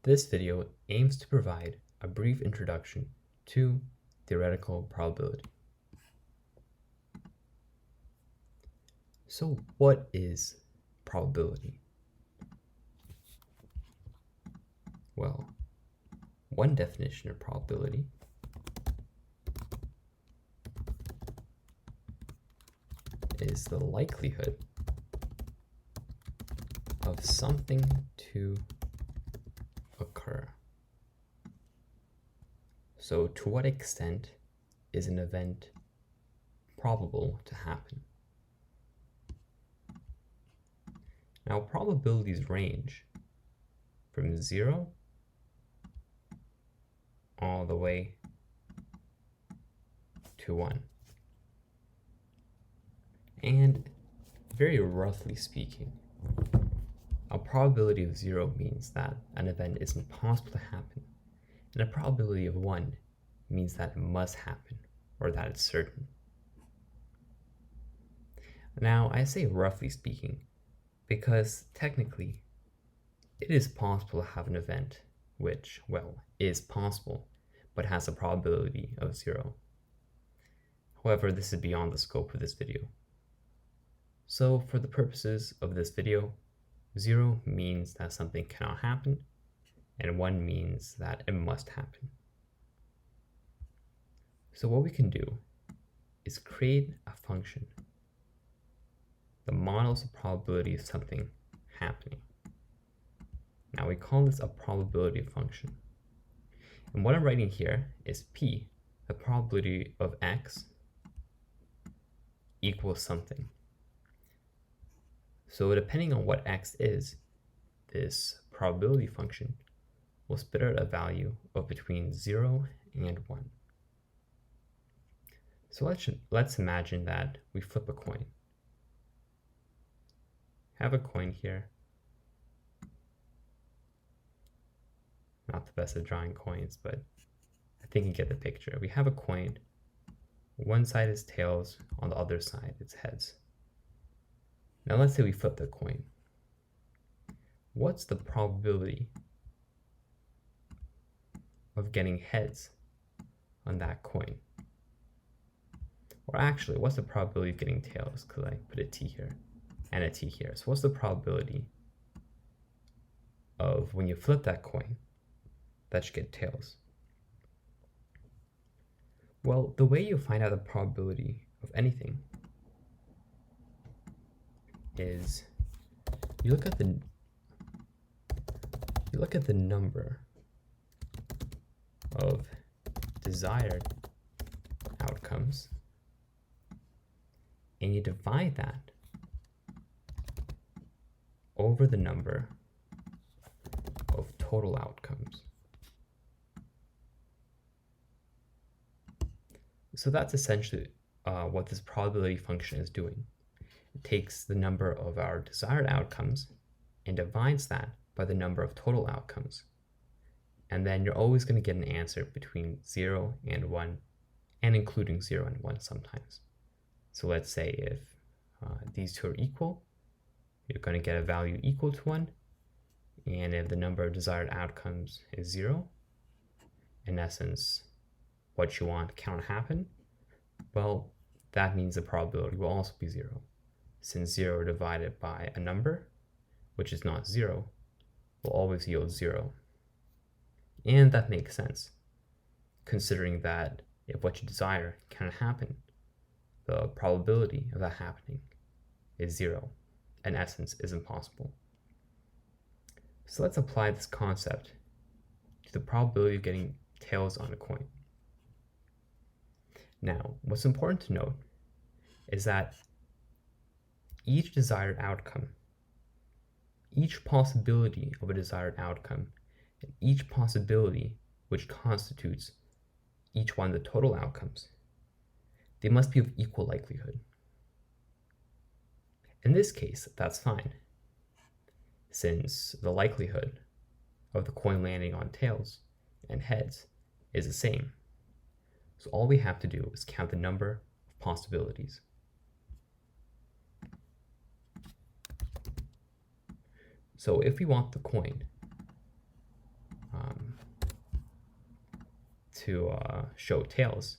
This video aims to provide a brief introduction to theoretical probability. So what is probability? Well, one definition of probability is the likelihood of something to occur. So to what extent is an event probable to happen? Now probabilities range from 0 all the way to 1. And very roughly speaking, a probability of 0 means that an event is impossible to happen, and a probability of 1 means that it must happen, or that it's certain. Now, I say roughly speaking, because technically, it is possible to have an event which, well, is possible, but has a probability of 0. However, this is beyond the scope of this video. So for the purposes of this video, 0 means that something cannot happen, and 1 means that it must happen. So what we can do is create a function that models the probability of something happening. Now we call this a probability function. And what I'm writing here is P, the probability of X equals something. So depending on what X is, this probability function will spit out a value of between 0 and 1. So let's imagine that we flip a coin. Have a coin here. Not the best at drawing coins, but I think you get the picture. We have a coin. One side is tails, on the other side it's heads. Now let's say we flip the coin. What's the probability of getting heads on that coin? Or actually, what's the probability of getting tails? Because I put a T here and a T here. So what's the probability of when you flip that coin that you get tails? Well, the way you find out the probability of anything is you look at the number of desired outcomes and you divide that over the number of total outcomes. So that's essentially what this probability function is doing. It takes the number of our desired outcomes and divides that by the number of total outcomes. And then you're always going to get an answer between 0 and 1, and including 0 and 1 sometimes. So let's say if these two are equal, you're going to get a value equal to 1. And if the number of desired outcomes is 0, in essence, what you want cannot happen, well, that means the probability will also be 0. Since 0 divided by a number, which is not 0, will always yield 0. And that makes sense, considering that if what you desire cannot happen, the probability of that happening is 0. In essence, is impossible. So let's apply this concept to the probability of getting tails on a coin. Now, what's important to note is that each desired outcome, each possibility of a desired outcome, and each possibility which constitutes each one of the total outcomes, they must be of equal likelihood. In this case, that's fine, since the likelihood of the coin landing on tails and heads is the same. So all we have to do is count the number of possibilities. So if we want the coin to show tails,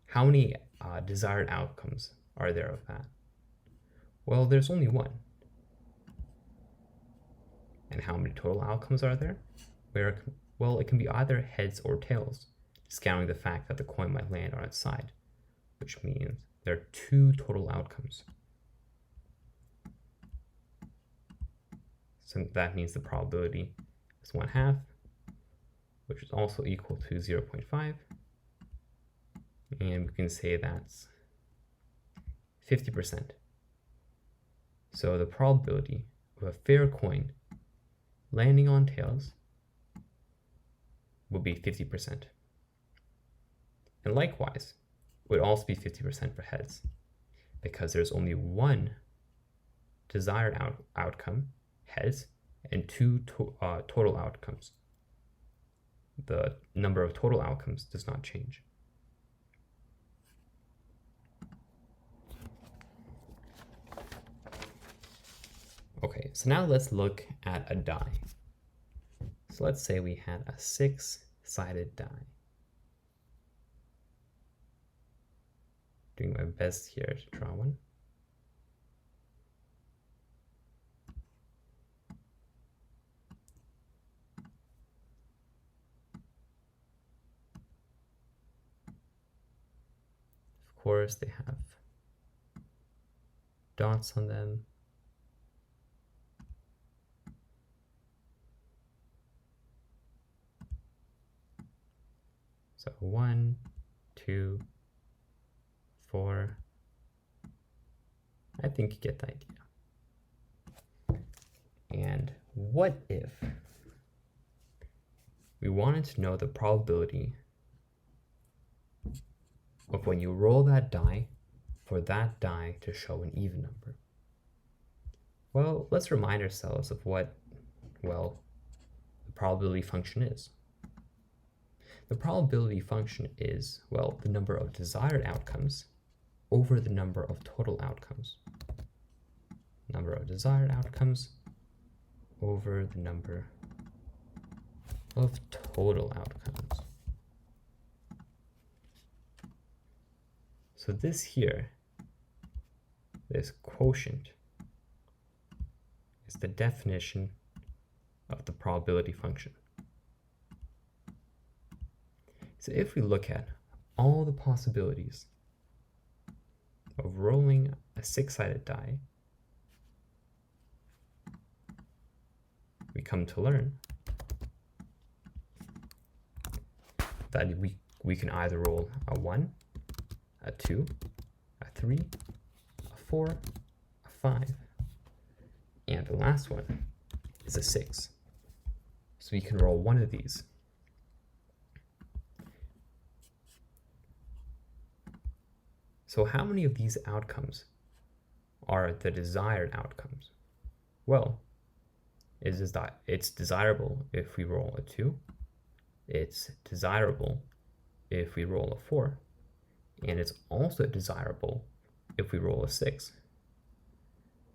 how many desired outcomes are there of that? Well, there's only one. And how many total outcomes are there? Well, it can be either heads or tails, discounting the fact that the coin might land on its side, which means there are 2 total outcomes. So that means the probability is 1/2, which is also equal to 0.5. And we can say that's 50%. So the probability of a fair coin landing on tails would be 50%. And likewise, it would also be 50% for heads, because there's only one desired outcome, heads, and 2 total outcomes. The number of total outcomes does not change. Okay, so now let's look at a die. So let's say we had a 6-sided die. Doing my best here to draw one. Of course, they have dots on them. So 1, 2, 4. I think you get the idea. And what if we wanted to know the probability of when you roll that die for that die to show an even number? Well, let's remind ourselves of what, well, the probability function is. The probability function is, well, the number of desired outcomes over the number of total outcomes. Number of desired outcomes over the number of total outcomes. So this here, this quotient, is the definition of the probability function. So if we look at all the possibilities of rolling a 6-sided die, we come to learn that we can either roll a 1, a 2, a 3, a 4, a 5, and the last one is a 6. So we can roll one of these. So how many of these outcomes are the desired outcomes? Well, it's desirable if we roll a 2, it's desirable if we roll a 4, and it's also desirable if we roll a 6.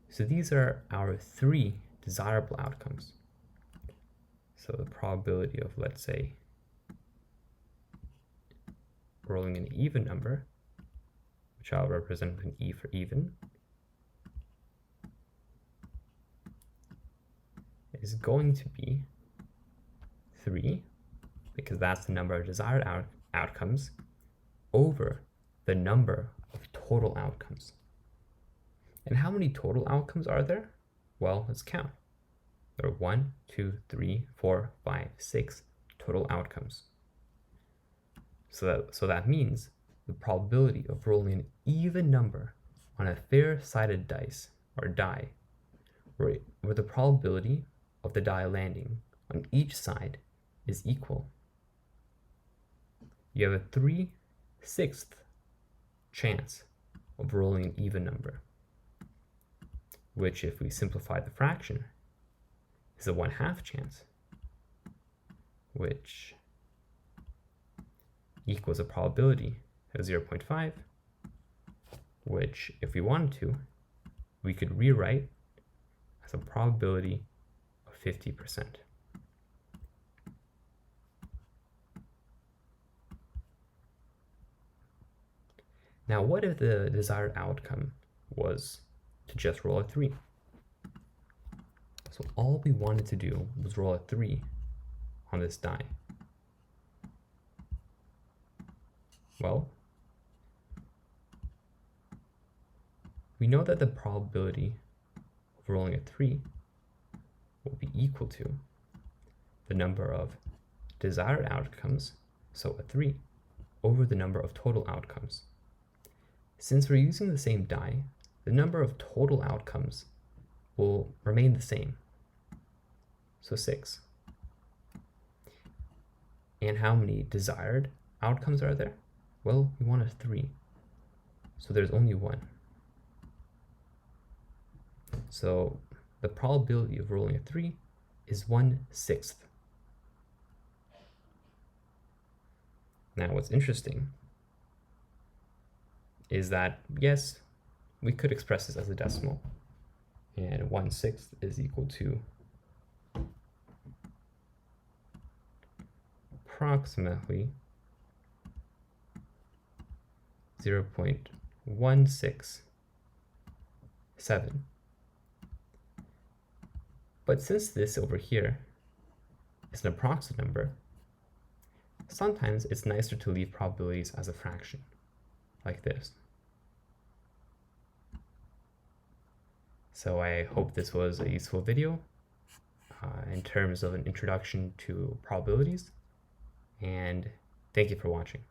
So these are our 3 desirable outcomes. So the probability of, let's say, rolling an even number, which I'll represent with an E for even, is going to be 3, because that's the number of desired outcomes, over the number of total outcomes. And how many total outcomes are there? Well, let's count. There are 1, 2, 3, 4, 5, 6 total outcomes. So that means the probability of rolling an even number on a fair-sided dice or die, where the probability of the die landing on each side is equal. You have a 3/6 chance of rolling an even number, which, if we simplify the fraction, is a 1/2 chance, which equals a probability of 0.5, which, if we wanted to, we could rewrite as a probability of 50%. Now, what if the desired outcome was to just roll a 3? So all we wanted to do was roll a 3 on this die. Well, we know that the probability of rolling a 3 will be equal to the number of desired outcomes, so a 3, over the number of total outcomes. Since we're using the same die, the number of total outcomes will remain the same, so 6. And how many desired outcomes are there? Well, we want a 3, so there's only 1. So the probability of rolling a 3 is 1/6. Now what's interesting is that, yes, we could express this as a decimal, and 1/6 is equal to approximately 0.167. But since this over here is an approximate number, sometimes it's nicer to leave probabilities as a fraction, like this. So I hope this was a useful video in terms of an introduction to probabilities, and thank you for watching.